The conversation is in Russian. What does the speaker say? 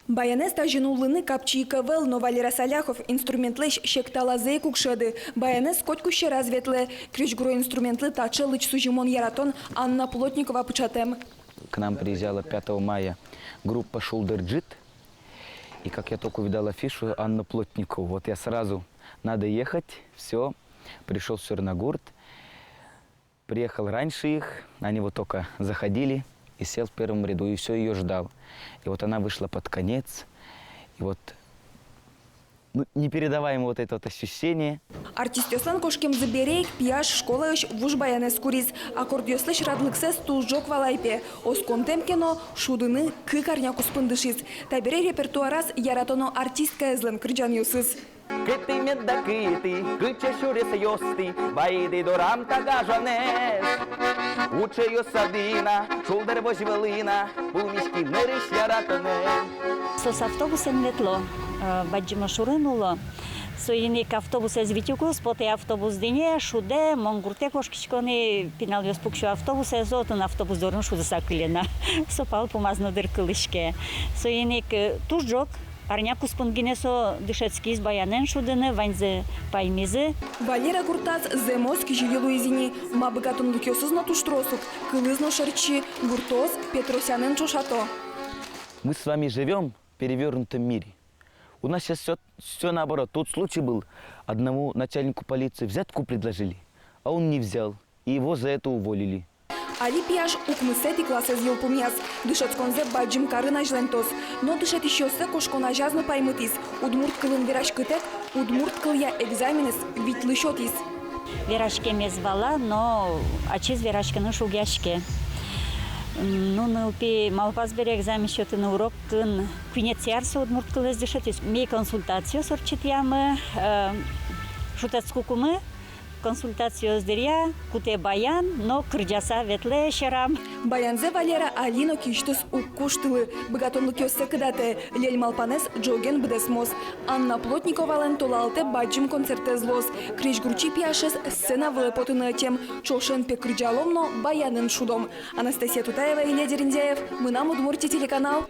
Баянес тажинуллыны капчи кавел, но Валера Саляхов инструментлыш щекталазей кукшады. Баянес котькуще разветле. Крючгро инструментлы тача лыч сужимон яратон Анна Плотникова пучатем. К нам приезжала 5 мая группа «Шулдер-джит». И как я только увидел афишу Анну Плотникову, вот я сразу, надо ехать, все, пришел в Черногорд, приехал раньше их, они вот только заходили и сел в первом ряду, и все ее ждал. И вот она вышла под конец, и вот непередаваемое вот это вот ощущение. Артист Йослан кошкем заберейк, пьяш, школа ищ вуж Баянес куриз. Аккорд Йослыш радлыксес тужок валайпе. Оскон темкено шудыны кы карня куспындышиз. Табере репертуарас яратоно артистка эзлен крыджан юсыз. Кыты медда кыты, кыча шурес йосты, байды дорам тагажанес. Уче йосадина, шулдер божвелина, пулмишки нырыш яратонес. С автобусом метло, баджима шуринуло. Союник автобус звитюкус, поте автобус дине, шуде, монгурте кошкичкони, пинал веспукшу автобус, зотон автобус дорун шуде сакылена. Сопал помазно дыркылышке. Союник тужжок, арня куспунгинесо дышецкий с баянен шудене, ваньзе паймизе. Валера Гуртаз земос кижили луизини. Мабыгатун лукёсыз на туштросук. Кылызно шарчи, гуртоз, петросянен чошато. Мы с вами живем в перевернутом мире. У нас сейчас все наоборот. Тот случай был, одному начальнику полиции взятку предложили, а он не взял, и его за это уволили. Али пьяш укмысети класс изъел помяс. Дышать конзе баджим кары нажлентос. Но дышать еще се кошкона жазно паймытис. Удмурт кылын вераш кытек, удмурт кылья экзаменес вить лышотис. Верашке ме звала, но ачиз верашканы шугяшке. Ну, нылпи малпазбере экзамен счеты на урок кын квинетиарса удмурт кылыз дышатис. Ме консультацию сорчит ямы, шутацку кумы. Консультацию сдеря, куте баян, но крыджаса ветле шарам. Баянзе Валера Алино киштус уккуштылы. Богатонлык ёссе кыдате. Лель Малпанес джоген бдесмос. Анна Плотникова лен толалте баджим концерте злос. Криш гручи пьяшес сцена вылепотына тем. Чошен пе крыджаломно баянын шудом. Анастасия Тутаева и Илья Дерендяев. Мы нам Удмуртия телеканал.